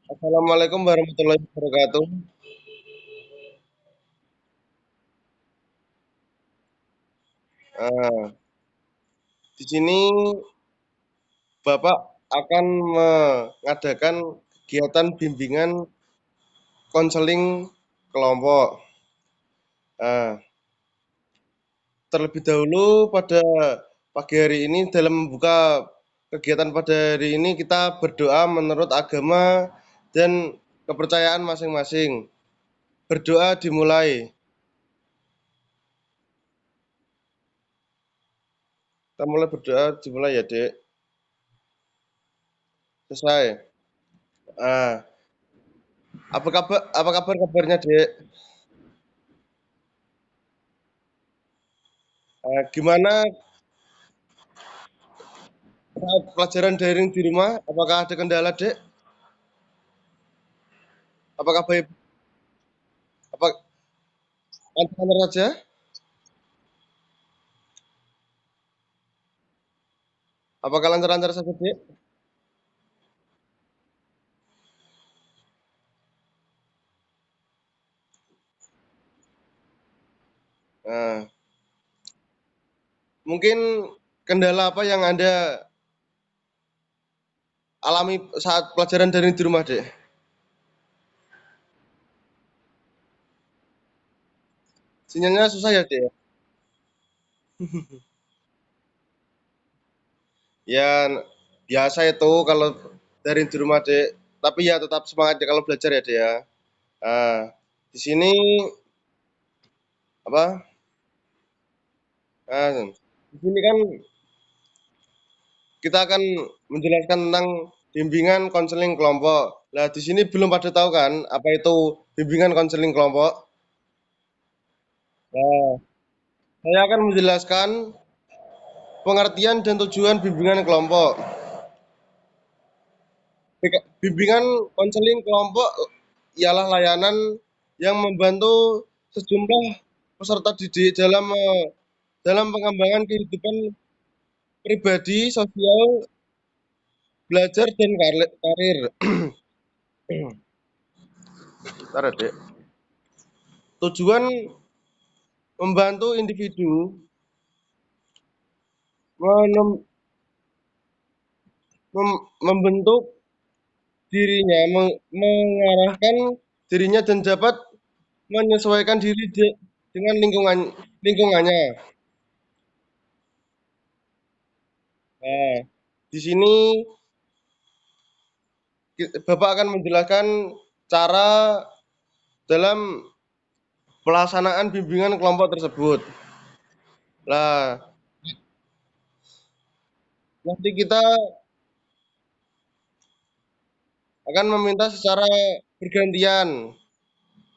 Assalamualaikum warahmatullahi wabarakatuh. Nah, di sini Bapak akan mengadakan kegiatan bimbingan konseling kelompok. Nah, terlebih dahulu pada pagi hari ini dalam membuka kegiatan pada hari ini kita berdoa menurut agama dan kepercayaan masing-masing. Berdoa dimulai. Kita mulai berdoa dimulai ya, Dek. Selesai. Ah, apa kabar kabarnya, Dek? Gimana saat pelajaran daring di rumah? Apakah ada kendala, Dek? Apakah baik apa lancar saja? Apakah lancar-lancar saja, Dek? Nah, mungkin kendala apa yang Anda alami saat pelajaran daring di rumah, Dek? Sinyalnya susah ya, Dek? Ya, biasa itu kalau daring di rumah, Dek. Tapi ya tetap semangat ya kalau belajar ya, Dek ya. Nah, di sini apa? Nah, di sini kan kita akan menjelaskan tentang bimbingan konseling kelompok. Nah, di sini belum pada tahu kan apa itu bimbingan konseling kelompok? Nah, saya akan menjelaskan pengertian dan tujuan bimbingan kelompok. Bimbingan konseling kelompok ialah layanan yang membantu sejumlah peserta didik dalam pengembangan kehidupan pribadi, sosial, belajar dan karir. Bentar ya, Dek. Tujuan membantu individu menem- membentuk dirinya, mengarahkan dirinya dan dapat menyesuaikan diri dengan lingkungannya. Nah, di sini Bapak akan menjelaskan cara dalam pelaksanaan bimbingan kelompok tersebut. Nah, nanti kita akan meminta secara bergantian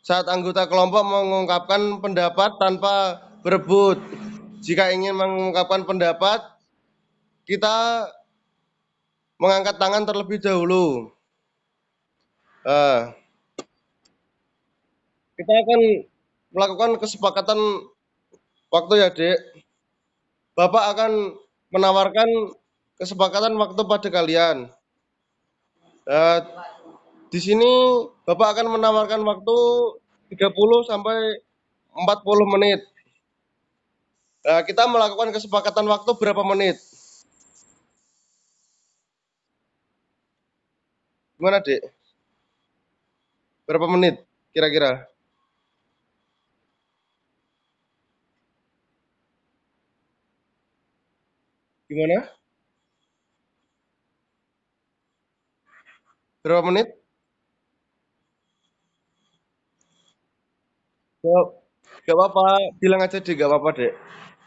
saat anggota kelompok mengungkapkan pendapat tanpa berebut. Jika ingin mengungkapkan pendapat, kita mengangkat tangan terlebih dahulu. Nah, kita akan melakukan kesepakatan waktu ya, Dek. Bapak akan menawarkan kesepakatan waktu pada kalian. Nah, di sini Bapak akan menawarkan waktu 30 sampai 40 menit. Nah, kita melakukan kesepakatan waktu berapa menit? Gimana, Dek? Berapa menit kira-kira? Gimana? Berapa menit? Gak, gak apa-apa, bilang aja deh, gak apa-apa, Dek.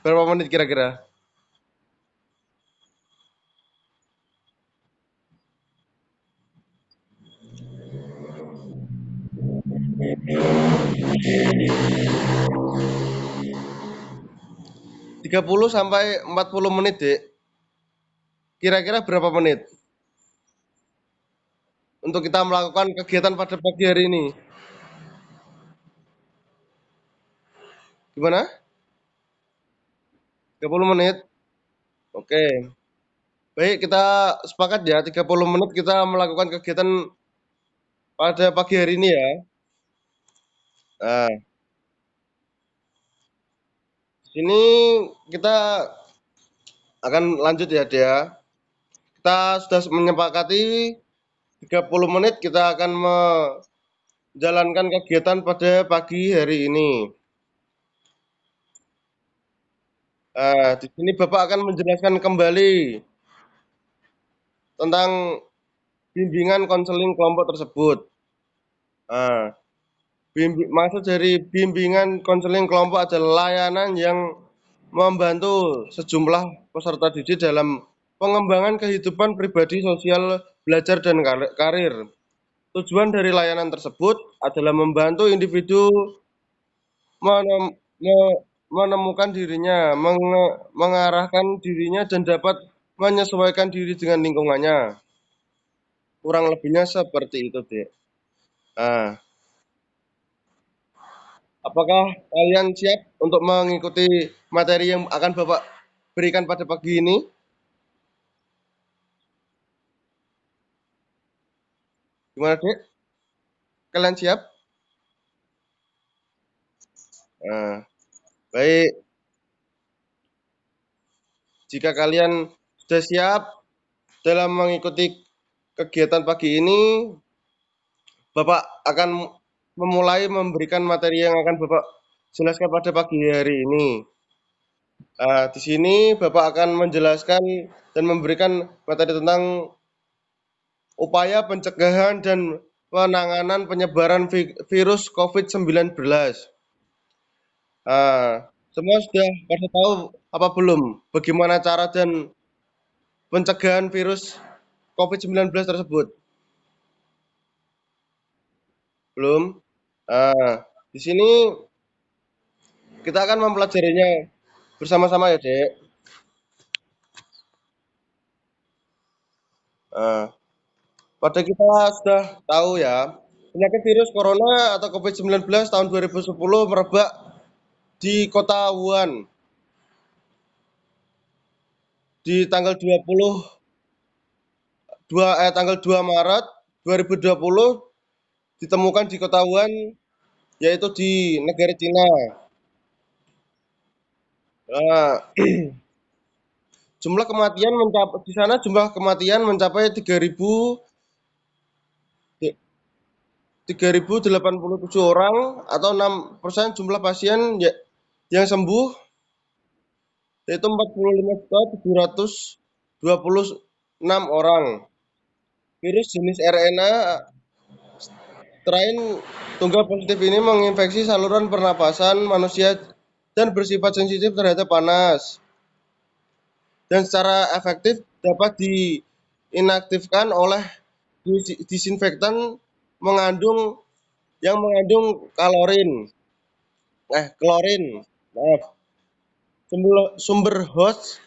Berapa menit kira-kira? 30 sampai 40 menit, Dek. Kira-kira berapa menit untuk kita melakukan kegiatan pada pagi hari ini? Gimana? 30 menit? Oke. Baik, kita sepakat ya, 30 menit kita melakukan kegiatan pada pagi hari ini ya. Nah, sini kita akan lanjut ya, Dea. Kita sudah menyepakati 30 menit kita akan menjalankan kegiatan pada pagi hari ini. Di sini Bapak akan menjelaskan kembali tentang bimbingan konseling kelompok tersebut. Nah, maksud dari bimbingan konseling kelompok adalah layanan yang membantu sejumlah peserta didik dalam pengembangan kehidupan pribadi, sosial, belajar, dan karir. Tujuan dari layanan tersebut adalah membantu individu menem- menemukan dirinya, mengarahkan dirinya, dan dapat menyesuaikan diri dengan lingkungannya. Kurang lebihnya seperti itu, Dek. Nah, apakah kalian siap untuk mengikuti materi yang akan Bapak berikan pada pagi ini? Gimana, Dek? Kalian siap? Nah, baik. Jika kalian sudah siap dalam mengikuti kegiatan pagi ini, Bapak akan memulai memberikan materi yang akan Bapak jelaskan pada pagi hari ini. Di sini Bapak akan menjelaskan dan memberikan materi tentang upaya pencegahan dan penanganan penyebaran virus COVID-19. Semua sudah pada tahu apa belum bagaimana cara dan pencegahan virus COVID-19 tersebut? Belum? Di sini kita akan mempelajarinya bersama-sama ya, Dek. Nah, pada kita sudah tahu ya, penyakit virus corona atau COVID-19 tahun 2010 merebak di kota Wuhan di tanggal 2 Maret 2020 ditemukan di kota Wuhan yaitu di negara Cina. Nah, di sana jumlah kematian mencapai 3.087 orang atau 6% jumlah pasien yang sembuh yaitu 45.726 orang. Virus jenis RNA strain tunggal positif ini menginfeksi saluran pernapasan manusia dan bersifat sensitif terhadap panas dan secara efektif dapat diinaktifkan oleh disinfektan mengandung mengandung klorin. Maaf. Sumber host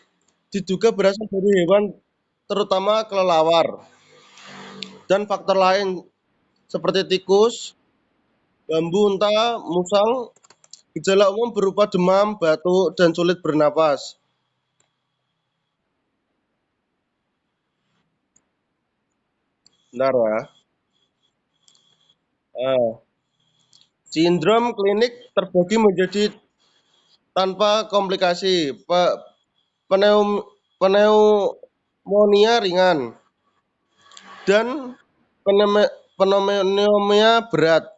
diduga berasal dari hewan terutama kelelawar dan faktor lain seperti tikus, bambu unta, musang. Gejala umum berupa demam, batuk, dan sulit bernapas. Benar ya. Nah, sindrom klinik terbagi menjadi tanpa komplikasi, pneumonia ringan, dan pneumonia berat.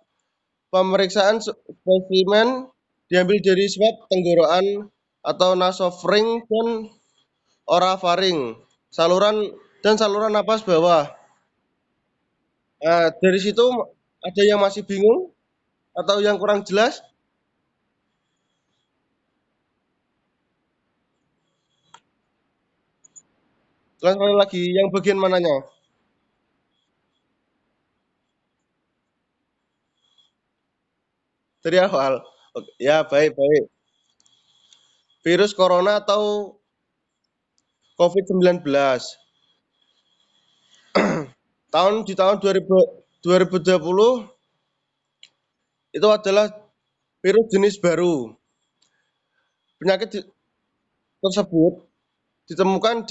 Pemeriksaan spesimen diambil dari swab tenggorokan atau nasofaring dan orofaring, saluran napas bawah. Dari situ ada yang masih bingung atau yang kurang jelas? Sekali lagi, yang bagian mananya? Dari awal. Oke, ya, baik-baik. Virus corona atau COVID-19. Di tahun 2020 itu adalah virus jenis baru. Penyakit tersebut ditemukan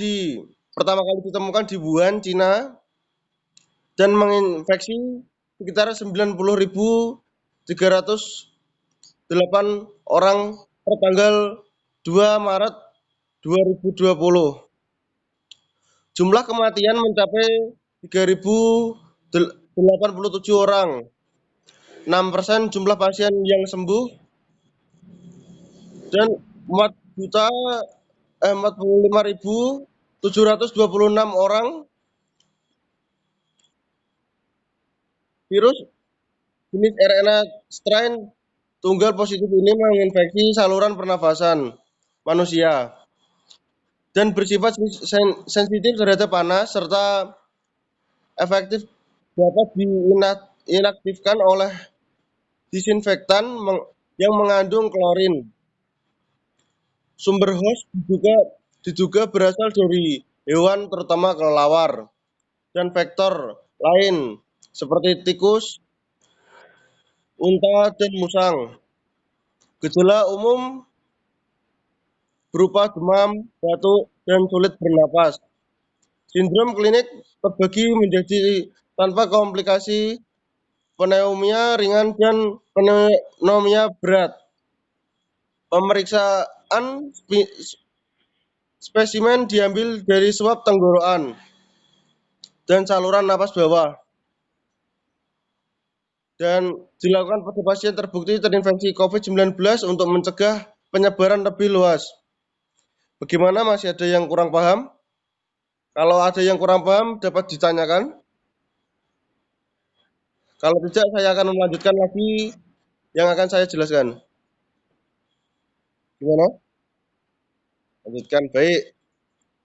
pertama kali ditemukan di Wuhan, Cina, dan menginfeksi sekitar 90.308 orang per tanggal 2 Maret 2020. Jumlah kematian mencapai 3.087 orang. 6% jumlah pasien yang sembuh dan 45.726 orang virus jenis RNA strain tunggal positif ini menginfeksi saluran pernafasan manusia dan bersifat sensitif terhadap panas serta efektif dapat diinaktifkan oleh disinfektan yang mengandung klorin. Sumber host diduga berasal dari hewan terutama kelelawar dan vektor lain seperti tikus, unta, dan musang. Gejala umum berupa demam, batuk, dan sulit bernapas. Sindrom klinik terbagi menjadi tanpa komplikasi, pneumonia ringan, dan pneumonia berat. Pemeriksaan spesimen diambil dari swab tenggorokan dan saluran napas bawah dan dilakukan pada pasien terbukti terinfeksi COVID-19 untuk mencegah penyebaran lebih luas. Bagaimana, masih ada yang kurang paham? Kalau ada yang kurang paham dapat ditanyakan. Kalau tidak, saya akan melanjutkan lagi yang akan saya jelaskan. Gimana? Lanjutkan. Baik,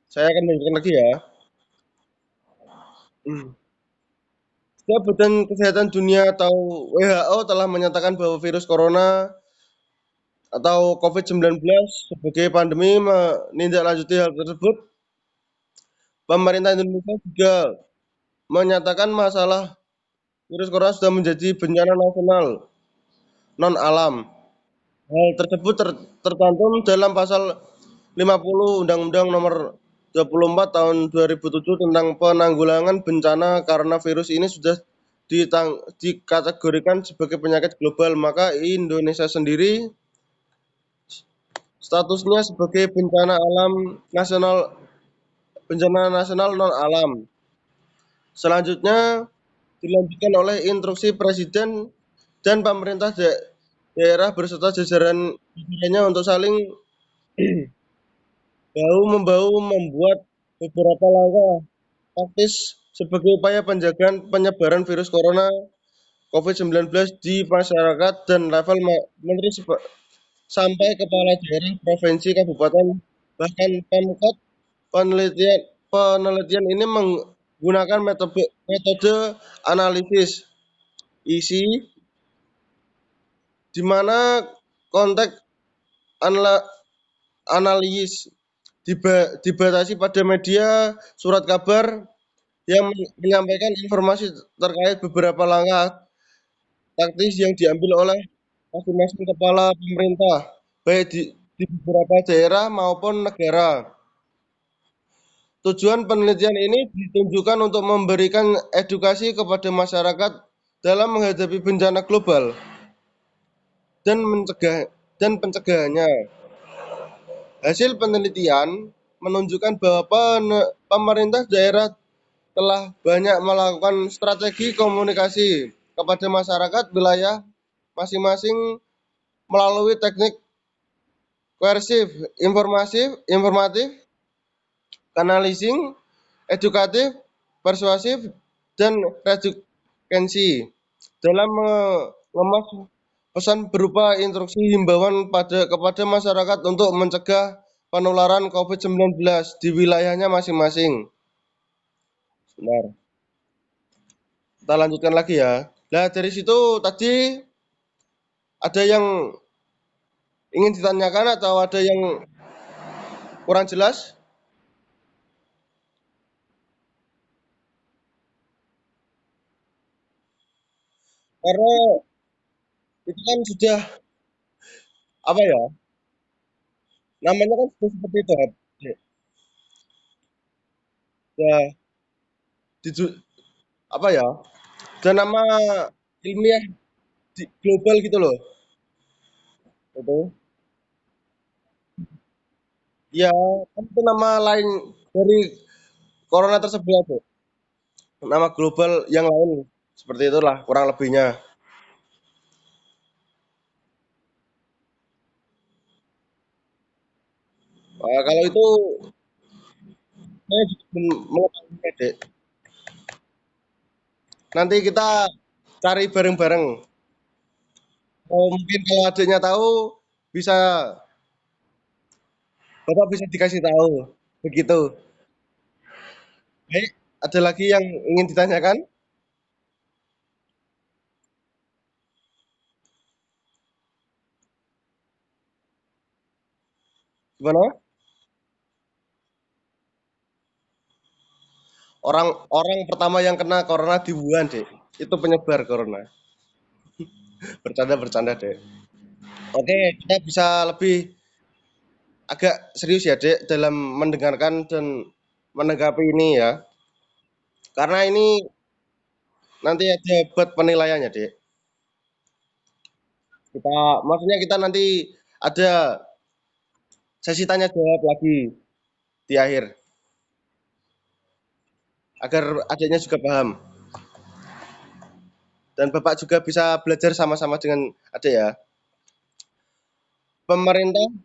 saya akan melanjutkan lagi ya. Setiap Badan Kesehatan Dunia atau WHO telah menyatakan bahwa virus corona atau COVID-19 sebagai pandemi. Menindaklanjuti hal tersebut, pemerintah Indonesia juga menyatakan masalah virus corona sudah menjadi bencana nasional non-alam. Hal tersebut tercantum dalam pasal 50 Undang-Undang Nomor 24 Tahun 2007 tentang penanggulangan bencana karena virus ini sudah dikategorikan sebagai penyakit global, maka Indonesia sendiri statusnya sebagai bencana nasional non alam. Selanjutnya dilanjutkan oleh instruksi Presiden dan pemerintah daerah beserta jajarannya untuk saling bahu-membahu membuat beberapa langkah taktis sebagai upaya penjagaan penyebaran virus corona COVID-19 di masyarakat dan level menteri sampai kepala daerah, provinsi, kabupaten, bahkan Pemkot. Penelitian ini menggunakan metode analisis isi, di mana konteks analisis dibatasi pada media surat kabar yang menyampaikan informasi terkait beberapa langkah taktis yang diambil oleh masing-masing kepala pemerintah, baik di beberapa daerah maupun negara. Tujuan penelitian ini ditunjukkan untuk memberikan edukasi kepada masyarakat dalam menghadapi bencana global dan pencegahannya. Hasil penelitian menunjukkan bahwa pemerintah daerah telah banyak melakukan strategi komunikasi kepada masyarakat wilayah masing-masing melalui teknik koersif, informatif, kanalising, edukatif, persuasif, dan redukensi dalam mengemas pesan berupa instruksi himbauan kepada masyarakat untuk mencegah penularan COVID-19 di wilayahnya masing-masing. Benar. Kita lanjutkan lagi ya. Nah, dari situ tadi ada yang ingin ditanyakan atau ada yang kurang jelas? Karena itu kan sudah apa ya? Namanya kan sudah seperti itu. Ya, apa ya? dan nama ilmiah global gitu loh. Itu. Ya, kan itu nama lain dari corona tersebut tuh. Nama global yang lain. Seperti itulah kurang lebihnya. Kalau itu saya juga belum mengetahui, Dek. Nanti kita cari bareng-bareng. Oh, mungkin kalau adiknya tahu, bisa Bapak bisa dikasih tahu. Begitu. Baik, ada lagi yang ingin ditanyakan? Gimana? Orang pertama yang kena corona di Wuhan, Dek. Itu penyebar corona. Bercanda-bercanda, Dek. Oke, kita bisa lebih agak serius ya, Dek, dalam mendengarkan dan menanggapi ini ya. Karena ini nanti ada buat penilaiannya, Dek. Maksudnya kita nanti ada sesi tanya jawab lagi di akhir agar adiknya juga paham dan Bapak juga bisa belajar sama-sama dengan adik ya. Pemerintah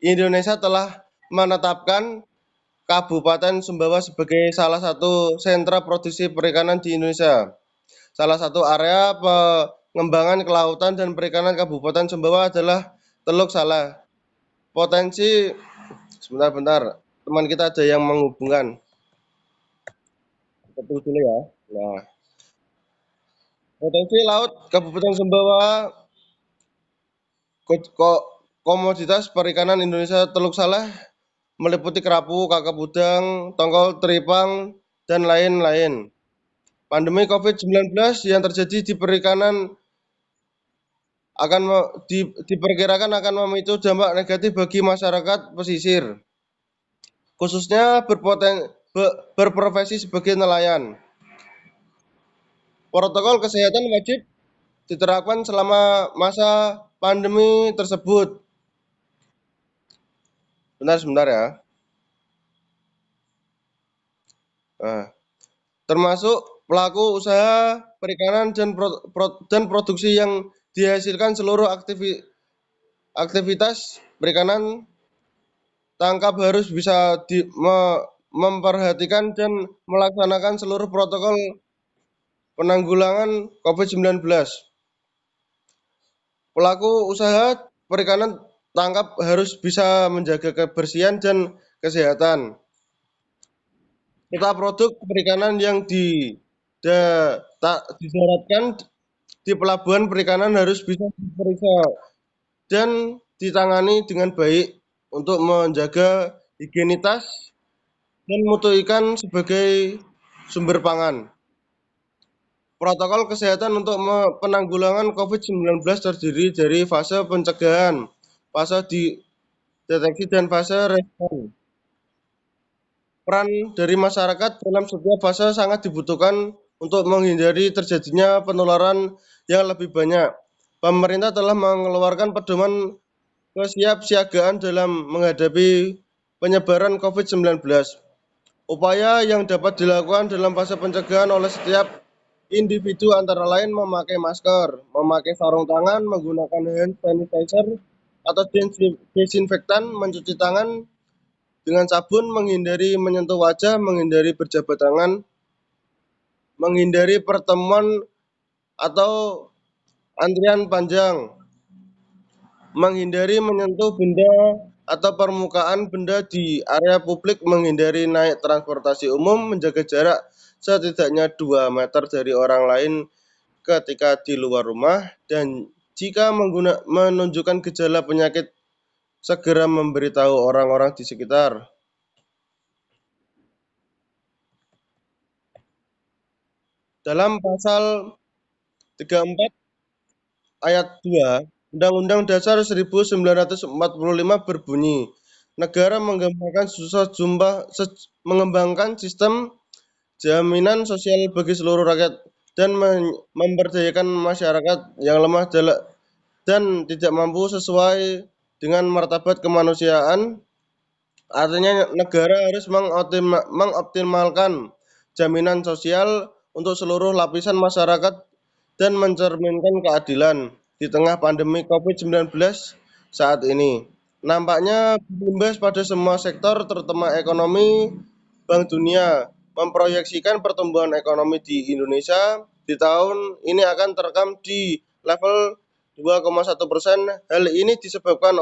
Indonesia telah menetapkan Kabupaten Sumbawa sebagai salah satu sentra produksi perikanan di Indonesia. Salah satu area pengembangan kelautan dan perikanan Kabupaten Sumbawa adalah Teluk Saleh. Potensi sebentar-bentar, teman kita ada yang menghubungkan. Betul dulu ya. Nah, potensi laut Kabupaten Sumbawa, komoditas perikanan Indonesia Teluk Saleh meliputi kerapu, kakap udang, tongkol, teripang, dan lain-lain. Pandemi COVID-19 yang terjadi di perikanan diperkirakan akan memicu dampak negatif bagi masyarakat pesisir, khususnya berprofesi sebagai nelayan. Protokol kesehatan wajib diterapkan selama masa pandemi tersebut. Bentar, sebentar ya. Nah, termasuk pelaku usaha perikanan dan produksi yang dihasilkan seluruh aktivitas perikanan tangkap harus bisa memperhatikan dan melaksanakan seluruh protokol penanggulangan COVID-19. Pelaku usaha perikanan tangkap harus bisa menjaga kebersihan dan kesehatan. Serta produk perikanan yang didaratkan di pelabuhan perikanan harus bisa diperiksa dan ditangani dengan baik untuk menjaga higienitas dan mutu ikan sebagai sumber pangan. Protokol kesehatan untuk penanggulangan COVID-19 terdiri dari fase pencegahan, fase deteksi, dan fase respon. Peran dari masyarakat dalam setiap fase sangat dibutuhkan untuk menghindari terjadinya penularan yang lebih banyak. Pemerintah telah mengeluarkan pedoman kesiapsiagaan dalam menghadapi penyebaran COVID-19. Upaya yang dapat dilakukan dalam fase pencegahan oleh setiap individu antara lain memakai masker, memakai sarung tangan, menggunakan hand sanitizer atau desinfektan, mencuci tangan dengan sabun, menghindari menyentuh wajah, menghindari berjabat tangan, menghindari pertemuan atau antrian panjang, menghindari menyentuh benda atau permukaan benda di area publik, menghindari naik transportasi umum, menjaga jarak setidaknya 2 meter dari orang lain ketika di luar rumah, dan jika menunjukkan gejala penyakit, segera memberitahu orang-orang di sekitar. Dalam pasal 34 ayat 2 Undang-Undang Dasar 1945 berbunyi, negara mengembangkan sistem jaminan sosial bagi seluruh rakyat. dan memberdayakan masyarakat yang lemah dan tidak mampu sesuai dengan martabat kemanusiaan. Artinya negara harus mengoptimalkan jaminan sosial untuk seluruh lapisan masyarakat dan mencerminkan keadilan di tengah pandemi COVID-19 saat ini. Nampaknya berimbas pada semua sektor terutama ekonomi. Bank Dunia memproyeksikan pertumbuhan ekonomi di Indonesia di tahun ini akan terekam di level 2,1%. Hal ini disebabkan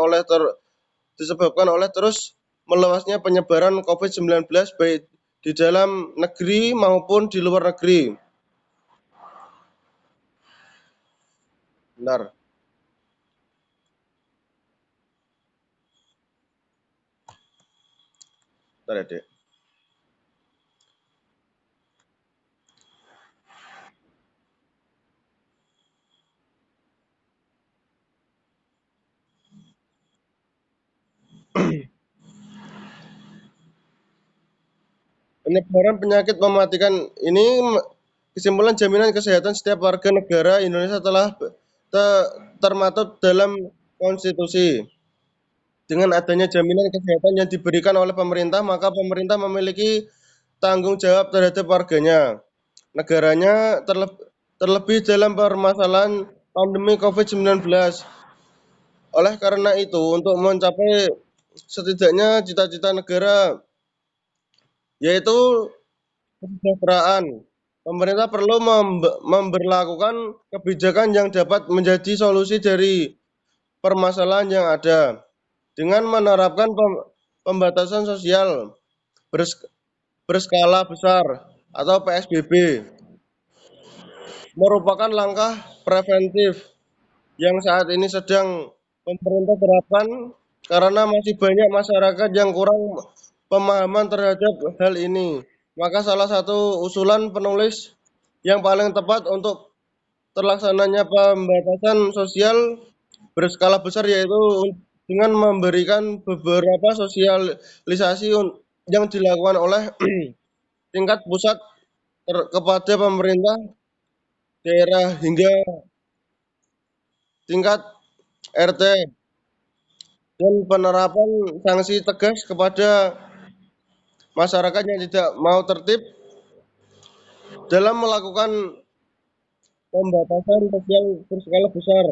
oleh terus meluasnya penyebaran COVID-19 baik di dalam negeri maupun di luar negeri. Benar, benar ya, Dek. Penyebaran penyakit mematikan ini kesimpulan jaminan kesehatan setiap warga negara Indonesia telah termaktub dalam konstitusi. Dengan adanya jaminan kesehatan yang diberikan oleh pemerintah, maka pemerintah memiliki tanggung jawab terhadap warganya, negaranya, terlebih dalam permasalahan pandemi COVID-19. Oleh karena itu, untuk mencapai setidaknya cita-cita negara, yaitu kesejahteraan, pemerintah perlu memberlakukan kebijakan yang dapat menjadi solusi dari permasalahan yang ada dengan menerapkan pembatasan sosial bers- berskala besar atau PSBB merupakan langkah preventif yang saat ini sedang pemerintah terapkan karena masih banyak masyarakat yang kurang pemahaman terhadap hal ini. Maka salah satu usulan penulis yang paling tepat untuk terlaksananya pembatasan sosial berskala besar yaitu dengan memberikan beberapa sosialisasi yang dilakukan oleh tingkat pusat kepada pemerintah daerah hingga tingkat RT dan penerapan sanksi tegas kepada masyarakat yang tidak mau tertib dalam melakukan pembatasan sosial berskala besar.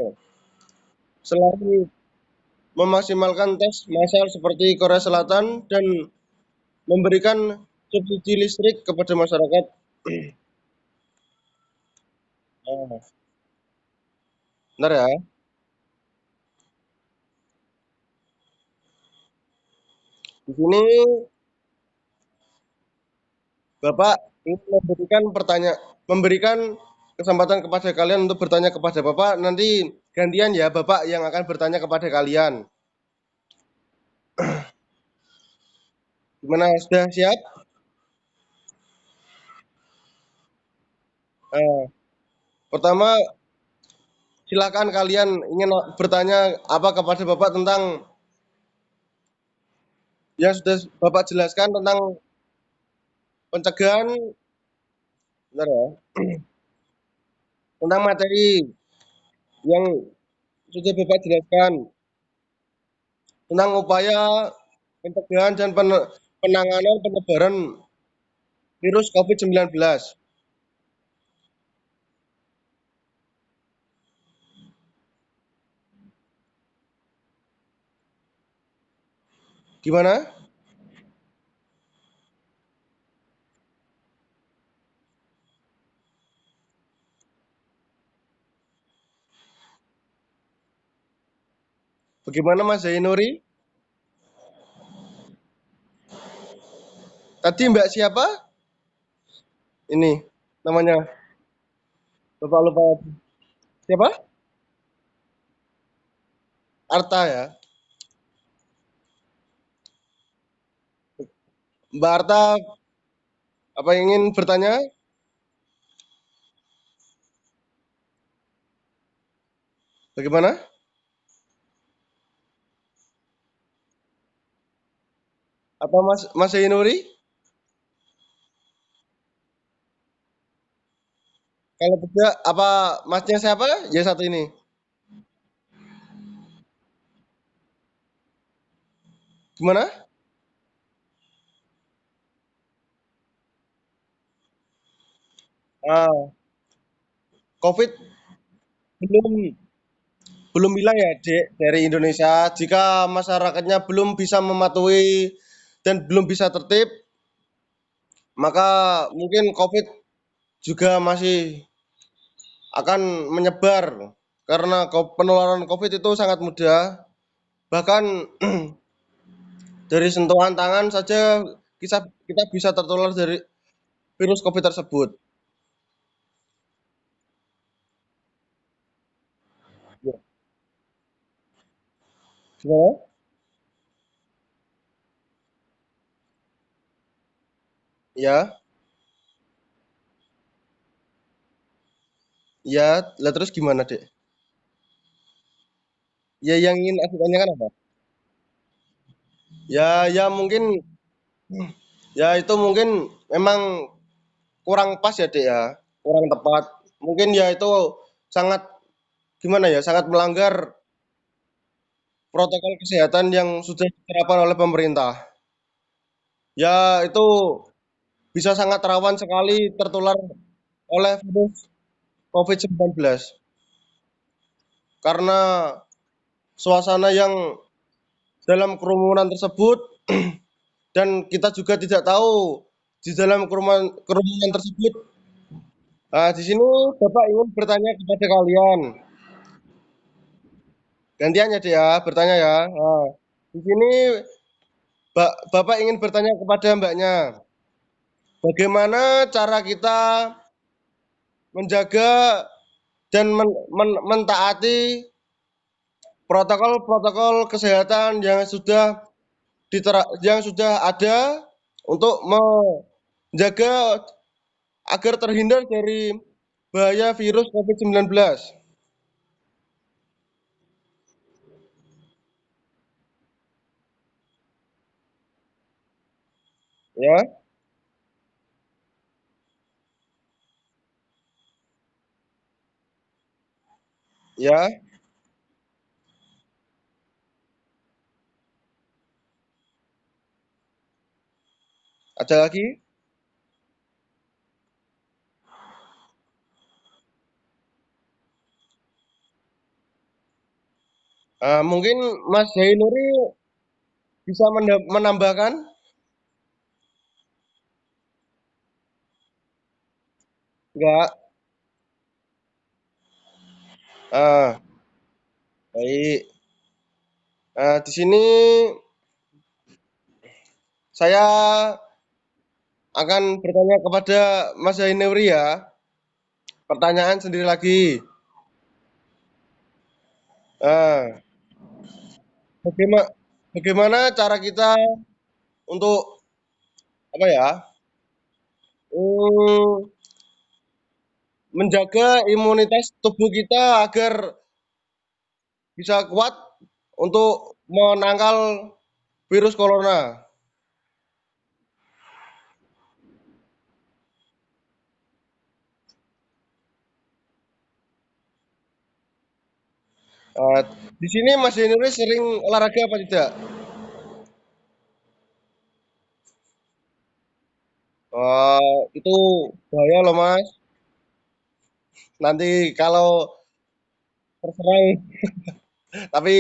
Selain memaksimalkan tes massal seperti Korea Selatan dan memberikan subsidi listrik kepada masyarakat. Nah, benar ya. Di sini Bapak ingin memberikan kesempatan kepada kalian untuk bertanya kepada Bapak. Nanti gantian ya, Bapak yang akan bertanya kepada kalian. Gimana, sudah siap? Eh, Pertama, silakan kalian ingin bertanya apa kepada Bapak tentang yang sudah Bapak jelaskan tentang pencegahan, benar ya, tentang materi yang sudah Bapak jelaskan tentang upaya pencegahan dan penanganan penyebaran virus COVID-19. Gimana? Bagaimana Mas Zainuri? Tadi Mbak siapa? Ini namanya. Bapak lupa. Siapa? Arta ya. Mbak Arta apa ingin bertanya? Bagaimana? Apa Mas Zainuri? Kalau tidak, apa Masnya siapa? Ya satu ini. Gimana? Ah, COVID belum belum hilang ya, Dek, dari Indonesia. Jika masyarakatnya belum bisa mematuhi dan belum bisa tertib, maka mungkin COVID juga masih akan menyebar karena penularan COVID itu sangat mudah. Bahkan dari sentuhan tangan saja kita bisa tertular dari virus COVID tersebut. Ya, gimana? Ya, ya, lah terus gimana, Dek? Ya yang ingin aku tanyakan apa? Ya, ya mungkin ya itu mungkin memang kurang pas ya, Dek ya. Kurang tepat. Mungkin ya itu sangat gimana ya? Sangat melanggar protokol kesehatan yang sudah diterapkan oleh pemerintah. Ya itu bisa sangat rawan sekali tertular oleh virus COVID-19 karena suasana yang dalam kerumunan tersebut dan kita juga tidak tahu di dalam kerumunan tersebut. Nah, di sini Bapak ingin bertanya kepada kalian. Gantian ya, dia bertanya ya. Nah, di sini Bapak ingin bertanya kepada Mbaknya, bagaimana cara kita menjaga dan mentaati protokol-protokol kesehatan yang sudah ada untuk menjaga agar terhindar dari bahaya virus COVID-19. Ya, ya, ada lagi. Mungkin Mas Zainuri bisa menambahkan? Enggak. Ah, baik. Di sini saya akan bertanya kepada Mas Zainuri ya. Pertanyaan sendiri lagi. Ah, bagaimana bagaimana cara kita untuk apa ya? Hmm, menjaga imunitas tubuh kita agar bisa kuat untuk menangkal virus corona. Eh, di sini Mas Denuri sering olahraga apa tidak? Itu bahaya loh Mas. Nanti kalau terserang, tapi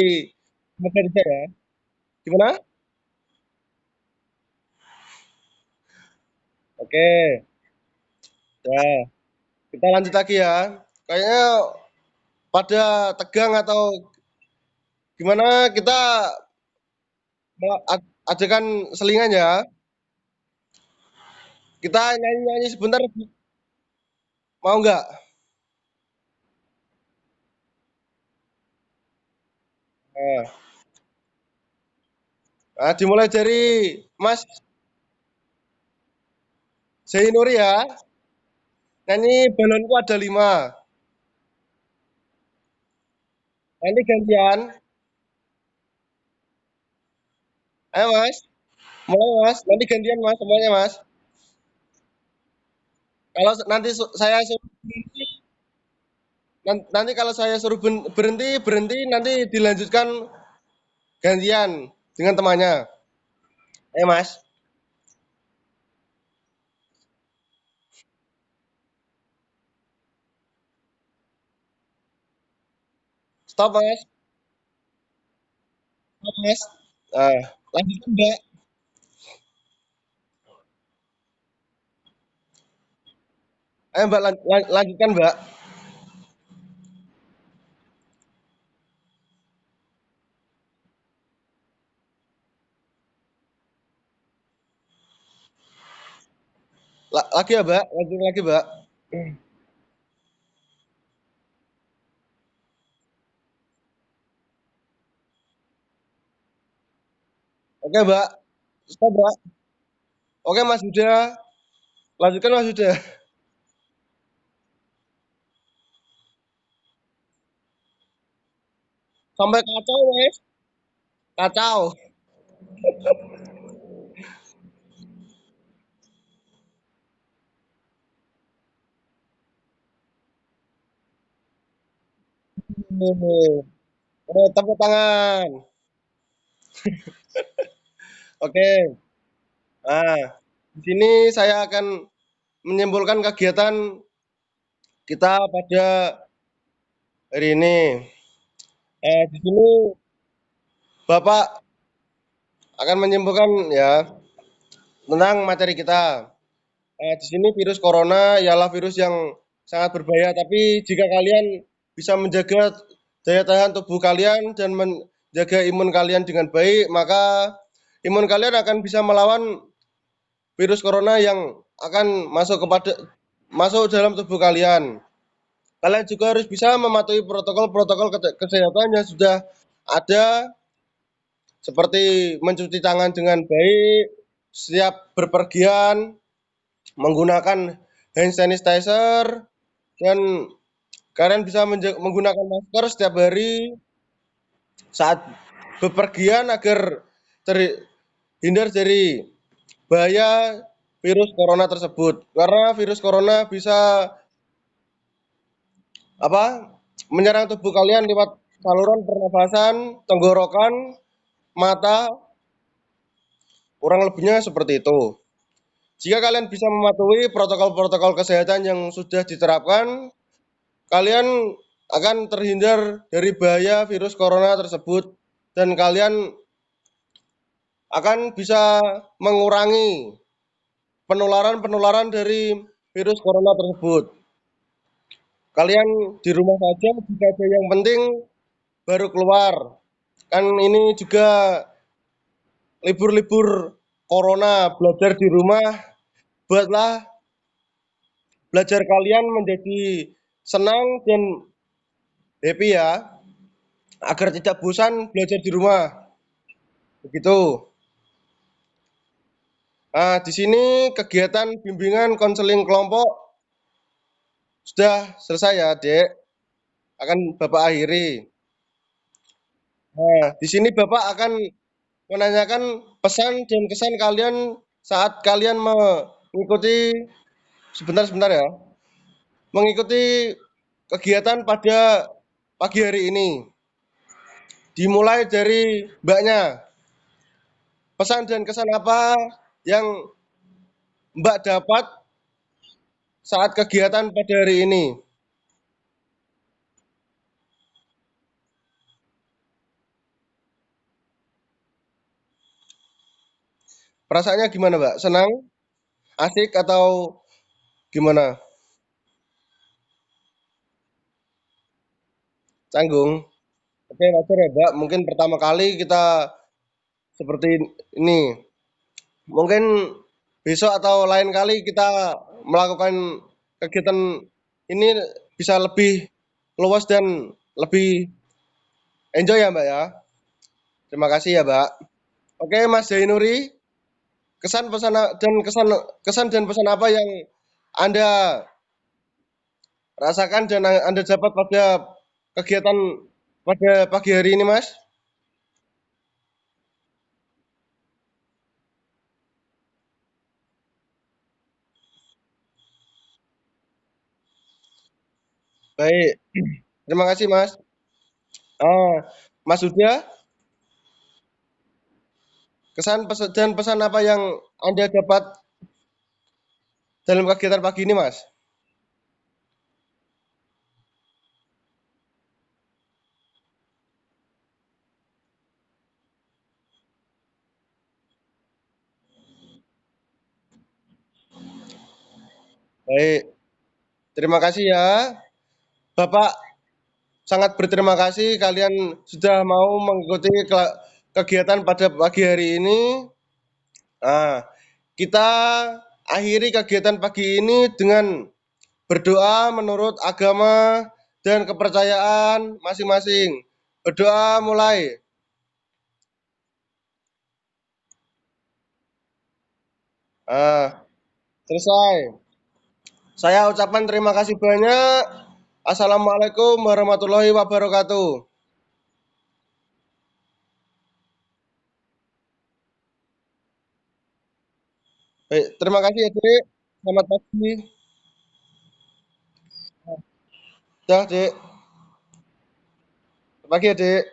semoga tidak ya. Gimana? Oke, ya kita lanjut lagi ya. Kayaknya pada tegang atau gimana kita ajakan selingan ya. Kita nyanyi-nyanyi sebentar, mau nggak? Nah, dimulai dari Mas Zainuri ya. Nyanyi balonku ada 5. Nanti gantian. Ayo Mas, mulai Mas. Nanti gantian Mas, semuanya Mas. Kalau nanti saya suruh nanti kalau saya suruh berhenti, berhenti, nanti dilanjutkan gantian dengan temannya. Mas, stop mas, stop mas. Nah, lanjutkan mbak. Ayo mbak, lanjutkan mbak. Lagi ya mbak, lanjut lagi mbak. Oke mbak, stop mbak. Oke mas Yuda, lanjutkan mas Yuda. Sampai kacau mas, kacau. Tepuk tangan. Oke. Nah, di sini saya akan menyimpulkan kegiatan kita pada hari ini. Di sini Bapak akan menyimpulkan ya tentang materi kita. Di sini virus corona ialah virus yang sangat berbahaya, tapi jika kalian bisa menjaga daya tahan tubuh kalian dan menjaga imun kalian dengan baik, maka imun kalian akan bisa melawan virus corona yang akan masuk dalam tubuh kalian. Kalian juga harus bisa mematuhi protokol-protokol kesehatan yang sudah ada seperti mencuci tangan dengan baik, setiap berpergian, menggunakan hand sanitizer, dan kalian bisa menggunakan masker setiap hari saat bepergian agar terhindar dari bahaya virus corona tersebut. Karena virus corona bisa apa menyerang tubuh kalian lewat saluran pernafasan, tenggorokan, mata, kurang lebihnya seperti itu. Jika kalian bisa mematuhi protokol-protokol kesehatan yang sudah diterapkan, kalian akan terhindar dari bahaya virus corona tersebut dan kalian akan bisa mengurangi penularan-penularan dari virus corona tersebut. Kalian di rumah saja jika ada yang penting baru keluar. Kan ini juga libur-libur corona, belajar di rumah, buatlah belajar kalian menjadi senang dan happy ya, agar tidak bosan belajar di rumah. Begitu. Nah, di sini kegiatan bimbingan konseling kelompok sudah selesai ya, Dek. Akan Bapak akhiri. Nah, di sini Bapak akan menanyakan pesan dan kesan kalian saat kalian mengikuti sebentar-sebentar ya, mengikuti kegiatan pada pagi hari ini. Dimulai dari Mbaknya. Pesan dan kesan apa yang Mbak dapat saat kegiatan pada hari ini? Perasaannya gimana, Mbak? Senang? Asik atau gimana? Canggung? Oke, wajar ya, Mbak. Mungkin pertama kali kita seperti ini. Mungkin besok atau lain kali kita melakukan kegiatan ini bisa lebih luas dan lebih enjoy ya, Mbak ya. Terima kasih ya, Mbak. Oke, Mas Zainuri, kesan pesan dan kesan dan pesan apa yang Anda rasakan dan Anda dapat pada kegiatan pada pagi hari ini, Mas? Baik. Terima kasih, Mas. Mas Huda, kesan pesan dan pesan apa yang Anda dapat dalam kegiatan pagi ini, Mas? Baik, terima kasih ya. Bapak sangat berterima kasih kalian sudah mau mengikuti kegiatan pada pagi hari ini. Nah, kita akhiri kegiatan pagi ini dengan berdoa menurut agama dan kepercayaan masing-masing. Berdoa mulai. Ah, selesai. Saya ucapkan terima kasih banyak. Assalamualaikum warahmatullahi wabarakatuh. Baik, terima kasih ya, Dek. Selamat pagi. Dah, Dek. Selamat pagi ya, Dek.